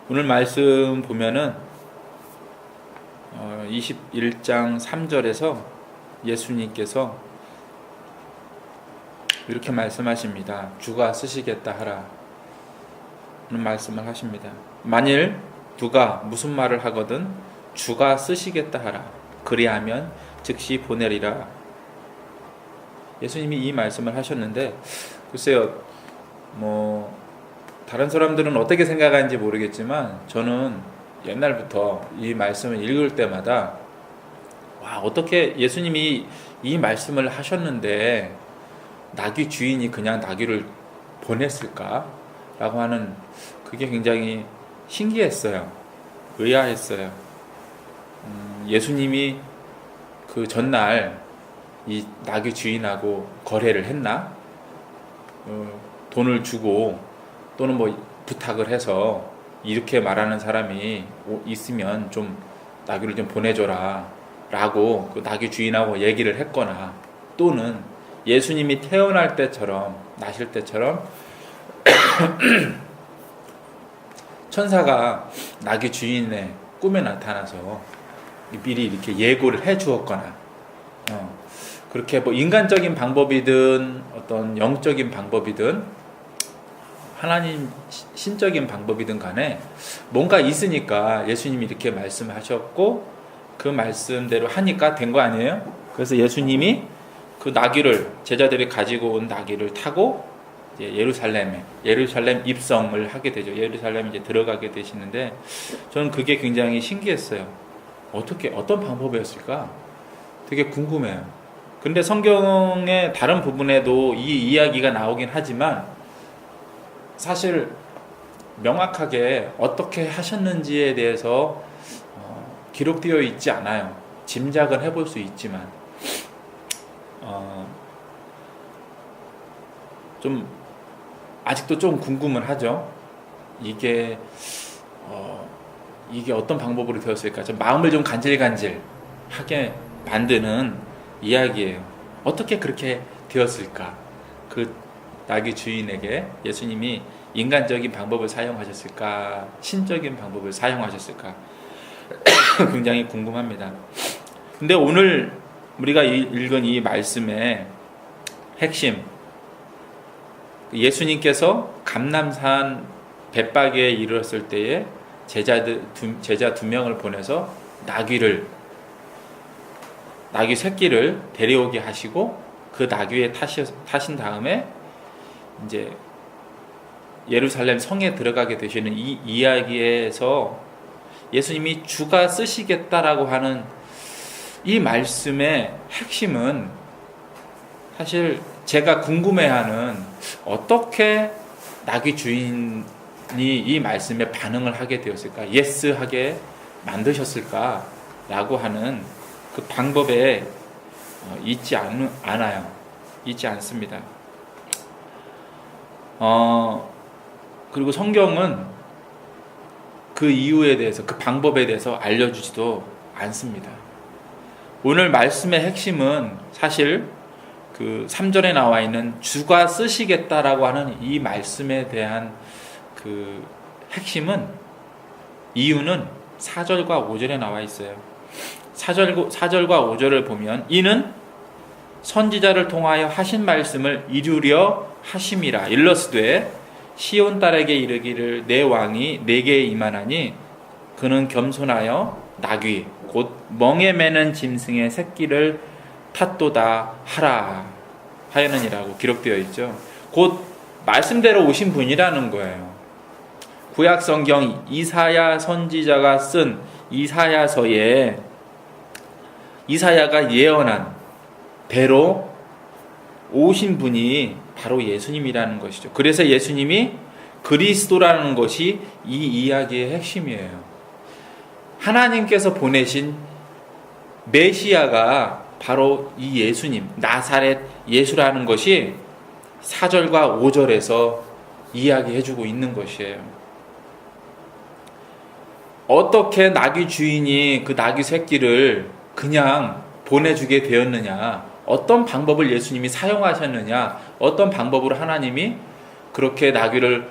오늘 말씀 보면은 21장 3절에서 예수님께서 이렇게 말씀하십니다. 주가 쓰시겠다 하라 는 말씀을 하십니다. 만일 누가 무슨 말을 하거든 주가 쓰시겠다 하라. 그리하면 즉시 보내리라. 예수님이 이 말씀을 하셨는데, 글쎄요, 다른 사람들은 어떻게 생각하는지 모르겠지만 저는 옛날부터 이 말씀을 읽을 때마다 어떻게 예수님이 이 말씀을 하셨는데 나귀 주인이 그냥 나귀를 보냈을까? 라고 하는 그게 굉장히 신기했어요. 의아했어요. 예수님이 그 전날 이 나귀 주인하고 거래를 했나? 돈을 주고 또는 부탁을 해서 이렇게 말하는 사람이 있으면 좀 나귀를 좀 보내줘라 라고 그 나귀 주인하고 얘기를 했거나, 또는 예수님이 태어날 때처럼, 나실 때처럼 천사가 나귀 주인의 꿈에 나타나서 미리 이렇게 예고를 해 주었거나, 그렇게 인간적인 방법이든 어떤 영적인 방법이든 하나님 신적인 방법이든 간에 뭔가 있으니까 예수님이 이렇게 말씀하셨고 그 말씀대로 하니까 된 거 아니에요? 그래서 예수님이 그 나귀를, 제자들이 가지고 온 나귀를 타고 이제 예루살렘 입성을 하게 되죠. 예루살렘 이제 들어가게 되시는데, 저는 그게 굉장히 신기했어요. 어떤 방법이었을까? 되게 궁금해요. 근데 성경의 다른 부분에도 이 이야기가 나오긴 하지만 사실 명확하게 어떻게 하셨는지에 대해서 기록되어 있지 않아요. 짐작은 해볼 수 있지만 좀 아직도 좀 궁금은 하죠. 이게 어떤 방법으로 되었을까? 좀 마음을 좀 간질간질하게 만드는 이야기예요. 어떻게 그렇게 되었을까? 그 나귀 주인에게 예수님이 인간적인 방법을 사용하셨을까? 신적인 방법을 사용하셨을까? 굉장히 궁금합니다. 근데 오늘 우리가 읽은 이 말씀의 핵심, 예수님께서 감람산 벳바게에 이르렀을 때에 제자 두 명을 보내서 나귀 새끼를 데려오게 하시고 그 나귀에 타신 다음에 이제 예루살렘 성에 들어가게 되시는 이 이야기에서 예수님이 주가 쓰시겠다라고 하는 이 말씀의 핵심은, 사실 제가 궁금해하는, 어떻게 나귀 주인이 이 말씀에 반응을 하게 되었을까, 예스하게 만드셨을까라고 하는 그 방법에 있지 않습니다. 그리고 성경은 그 이유에 대해서, 그 방법에 대해서 알려주지도 않습니다. 오늘 말씀의 핵심은 사실 그 3절에 나와 있는 주가 쓰시겠다라고 하는 이 말씀에 대한 그 핵심은, 이유는 4절과 5절에 나와 있어요. 4절과 5절을 보면, 이는 선지자를 통하여 하신 말씀을 이루려 하심이라. 일러스되 시온 딸에게 이르기를 내 왕이 내게 임하나니 그는 겸손하여 나귀 곧 멍에 매는 짐승의 새끼를 탔도다 하라 하였느니라고 기록되어 있죠. 곧 말씀대로 오신 분이라는 거예요. 구약 성경 이사야 선지자가 쓴 이사야서에 이사야가 예언한 대로 오신 분이 바로 예수님이라는 것이죠. 그래서 예수님이 그리스도라는 것이 이 이야기의 핵심이에요. 하나님께서 보내신 메시아가 바로 이 예수님, 나사렛 예수라는 것이 4절과 5절에서 이야기해주고 있는 것이에요. 어떻게 나귀 주인이 그 나귀 새끼를 그냥 보내주게 되었느냐, 어떤 방법을 예수님이 사용하셨느냐, 어떤 방법으로 하나님이 그렇게 나귀를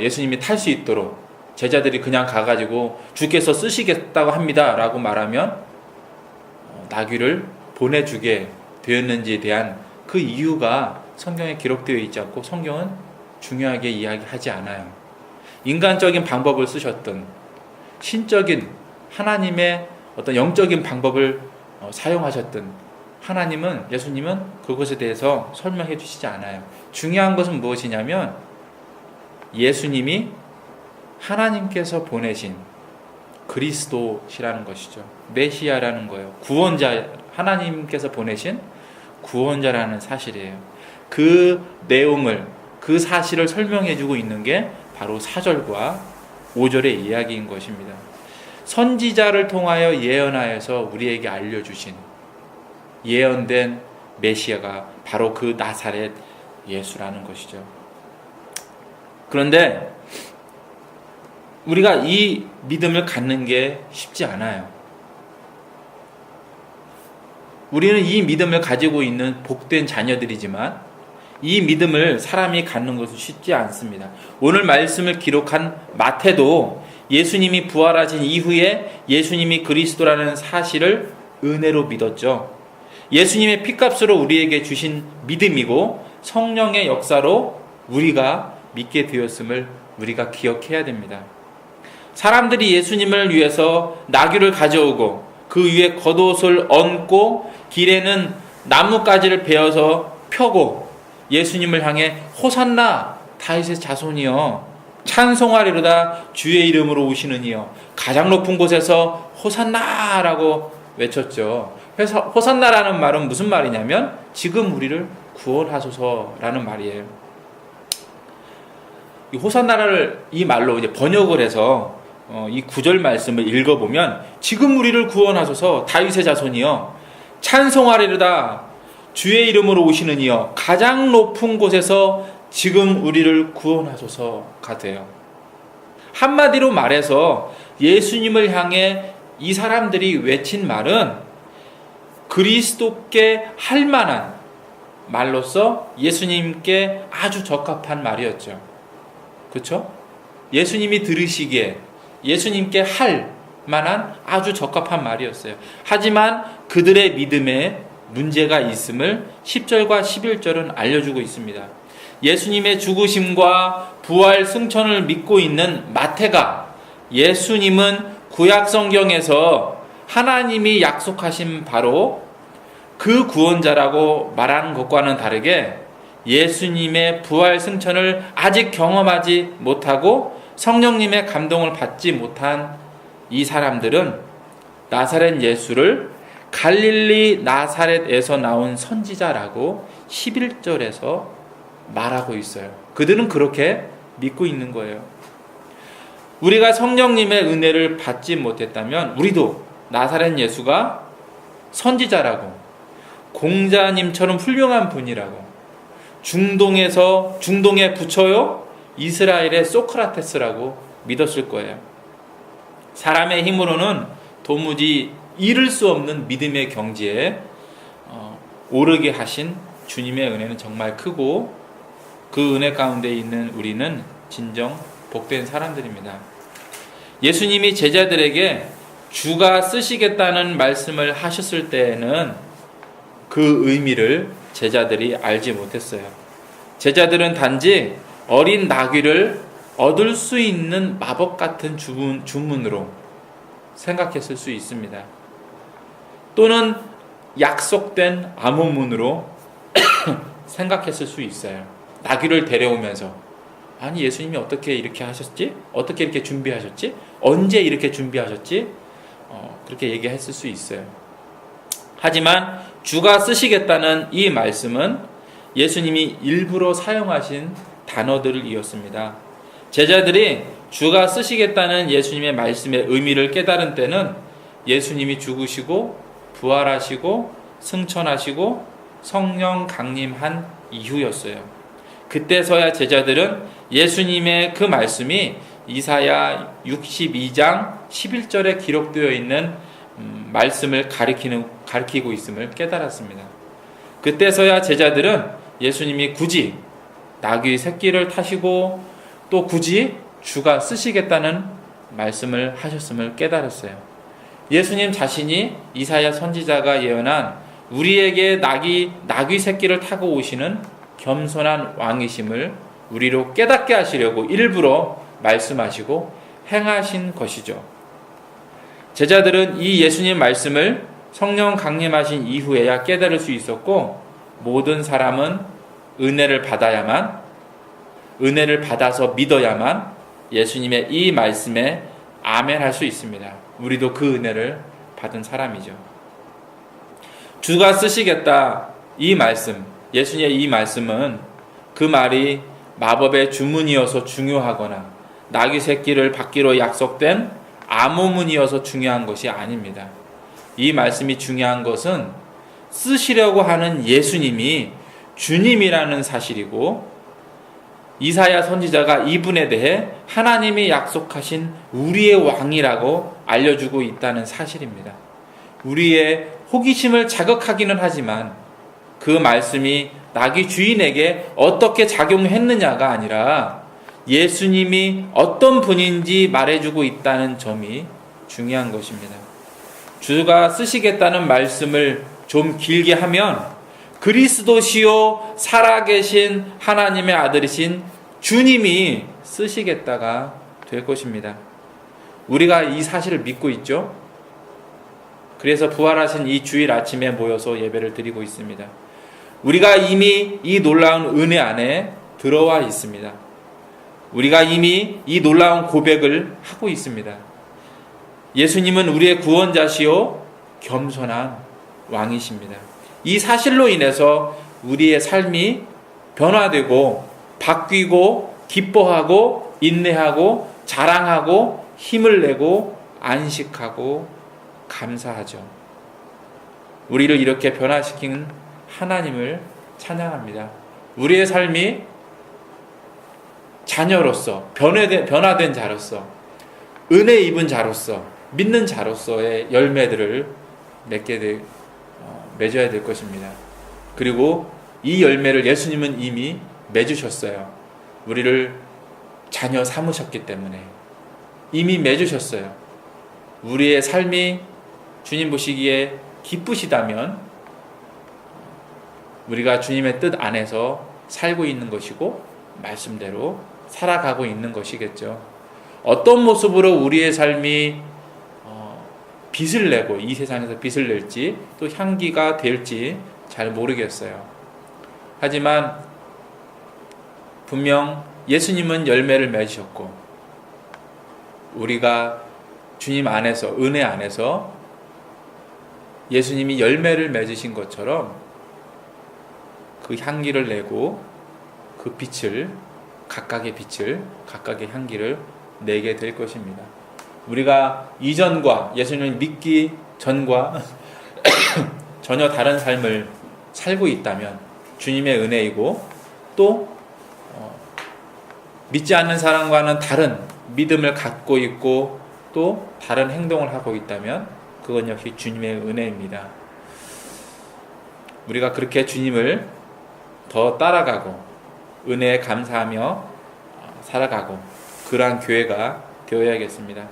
예수님이 탈 수 있도록 제자들이 그냥 가가지고 주께서 쓰시겠다고 합니다 라고 말하면 나귀를 보내주게 되었는지에 대한 그 이유가 성경에 기록되어 있지 않고 성경은 중요하게 이야기하지 않아요. 인간적인 방법을 쓰셨든 신적인 하나님의 어떤 영적인 방법을 사용하셨든 예수님은 그것에 대해서 설명해 주시지 않아요. 중요한 것은 무엇이냐면 예수님이 하나님께서 보내신 그리스도시라는 것이죠. 메시아라는 거예요. 구원자, 하나님께서 보내신 구원자라는 사실이에요. 그 내용을, 그 사실을 설명해 주고 있는 게 바로 4절과 5절의 이야기인 것입니다. 선지자를 통하여 예언하여서 우리에게 알려주신 예언된 메시아가 바로 그 나사렛 예수라는 것이죠. 그런데 우리가 이 믿음을 갖는 게 쉽지 않아요. 우리는 이 믿음을 가지고 있는 복된 자녀들이지만 이 믿음을 사람이 갖는 것은 쉽지 않습니다. 오늘 말씀을 기록한 마태도 예수님이 부활하신 이후에 예수님이 그리스도라는 사실을 은혜로 믿었죠. 예수님의 피값으로 우리에게 주신 믿음이고 성령의 역사로 우리가 믿게 되었음을 우리가 기억해야 됩니다. 사람들이 예수님을 위해서 나귀를 가져오고 그 위에 겉옷을 얹고 길에는 나뭇가지를 베어서 펴고 예수님을 향해 호산나 다윗의 자손이여 찬송하리로다 주의 이름으로 오시는 이여 가장 높은 곳에서 호산나라고 외쳤죠. 그래서 호산나라는 말은 무슨 말이냐면 지금 우리를 구원하소서라는 말이에요. 이 호산나라를 이 말로 이제 번역을 해서 이 9절 말씀을 읽어보면 지금 우리를 구원하소서 다윗의 자손이여 찬송하리로다 주의 이름으로 오시는 이여 가장 높은 곳에서 지금 우리를 구원하소서가 돼요. 한마디로 말해서 예수님을 향해 이 사람들이 외친 말은 그리스도께 할 만한 말로서 예수님께 아주 적합한 말이었죠. 그렇죠? 예수님이 들으시기에 예수님께 할 만한 아주 적합한 말이었어요. 하지만 그들의 믿음에 문제가 있음을 10절과 11절은 알려주고 있습니다. 예수님의 죽으심과 부활 승천을 믿고 있는 마태가 예수님은 구약 성경에서 하나님이 약속하신 바로 그 구원자라고 말하는 것과는 다르게 예수님의 부활 승천을 아직 경험하지 못하고 성령님의 감동을 받지 못한 이 사람들은 나사렛 예수를 갈릴리 나사렛에서 나온 선지자라고 11절에서 말하고 있어요. 그들은 그렇게 믿고 있는 거예요. 우리가 성령님의 은혜를 받지 못했다면 우리도 나사렛 예수가 선지자라고 공자님처럼 훌륭한 분이라고 중동의 부처요 이스라엘의 소크라테스라고 믿었을 거예요. 사람의 힘으로는 도무지 이룰 수 없는 믿음의 경지에 오르게 하신 주님의 은혜는 정말 크고 그 은혜 가운데 있는 우리는 진정 복된 사람들입니다. 예수님이 제자들에게 주가 쓰시겠다는 말씀을 하셨을 때에는 그 의미를 제자들이 알지 못했어요. 제자들은 단지 어린 나귀를 얻을 수 있는 마법 같은 주문으로 생각했을 수 있습니다. 또는 약속된 암호문으로 생각했을 수 있어요. 나귀를 데려오면서 아니 예수님이 어떻게 이렇게 하셨지? 어떻게 이렇게 준비하셨지? 언제 이렇게 준비하셨지? 그렇게 얘기했을 수 있어요. 하지만 주가 쓰시겠다는 이 말씀은 예수님이 일부러 사용하신 단어들을 이었습니다. 제자들이 주가 쓰시겠다는 예수님의 말씀의 의미를 깨달은 때는 예수님이 죽으시고 부활하시고 승천하시고 성령 강림한 이후였어요. 그때서야 제자들은 예수님의 그 말씀이 이사야 62장 11절에 기록되어 있는 말씀을 가리키고 있음을 깨달았습니다. 그때서야 제자들은 예수님이 굳이 나귀 새끼를 타시고 또 굳이 주가 쓰시겠다는 말씀을 하셨음을 깨달았어요. 예수님 자신이 이사야 선지자가 예언한 우리에게 나귀 새끼를 타고 오시는 겸손한 왕이심을 우리로 깨닫게 하시려고 일부러 말씀하시고 행하신 것이죠. 제자들은 이 예수님 말씀을 성령 강림하신 이후에야 깨달을 수 있었고, 모든 사람은 은혜를 받아서 믿어야만 예수님의 이 말씀에 아멘할 수 있습니다. 우리도 그 은혜를 받은 사람이죠. 주가 쓰시겠다, 이 말씀, 예수님의 이 말씀은 그 말이 마법의 주문이어서 중요하거나 나귀 새끼를 받기로 약속된 암호문이어서 중요한 것이 아닙니다. 이 말씀이 중요한 것은 쓰시려고 하는 예수님이 주님이라는 사실이고, 이사야 선지자가 이분에 대해 하나님이 약속하신 우리의 왕이라고 알려주고 있다는 사실입니다. 우리의 호기심을 자극하기는 하지만 그 말씀이 나귀 주인에게 어떻게 작용했느냐가 아니라 예수님이 어떤 분인지 말해주고 있다는 점이 중요한 것입니다. 주가 쓰시겠다는 말씀을 좀 길게 하면 그리스도시요 살아계신 하나님의 아들이신 주님이 쓰시겠다가 될 것입니다. 우리가 이 사실을 믿고 있죠. 그래서 부활하신 이 주일 아침에 모여서 예배를 드리고 있습니다. 우리가 이미 이 놀라운 은혜 안에 들어와 있습니다. 우리가 이미 이 놀라운 고백을 하고 있습니다. 예수님은 우리의 구원자시요 겸손한 왕이십니다. 이 사실로 인해서 우리의 삶이 변화되고 바뀌고 기뻐하고 인내하고 자랑하고 힘을 내고 안식하고 감사하죠. 우리를 이렇게 변화시킨 하나님을 찬양합니다. 우리의 삶이 자녀로서 변화된 자로서 은혜 입은 자로서 믿는 자로서의 열매들을 맺어야 될 것입니다. 그리고 이 열매를 예수님은 이미 맺으셨어요. 우리를 자녀 삼으셨기 때문에 이미 맺으셨어요. 우리의 삶이 주님 보시기에 기쁘시다면 우리가 주님의 뜻 안에서 살고 있는 것이고 말씀대로 살아가고 있는 것이겠죠. 어떤 모습으로 우리의 삶이 빛을 내고 이 세상에서 빛을 낼지 또 향기가 될지 잘 모르겠어요. 하지만 분명 예수님은 열매를 맺으셨고 우리가 주님 안에서 은혜 안에서 예수님이 열매를 맺으신 것처럼 그 향기를 내고 그 빛을 각각의 향기를 내게 될 것입니다. 우리가 이전과 예수님을 믿기 전과 전혀 다른 삶을 살고 있다면 주님의 은혜이고 또 믿지 않는 사람과는 다른 믿음을 갖고 있고 또 다른 행동을 하고 있다면 그건 역시 주님의 은혜입니다. 우리가 그렇게 주님을 더 따라가고 은혜에 감사하며 살아가고 그러한 교회가 되어야겠습니다.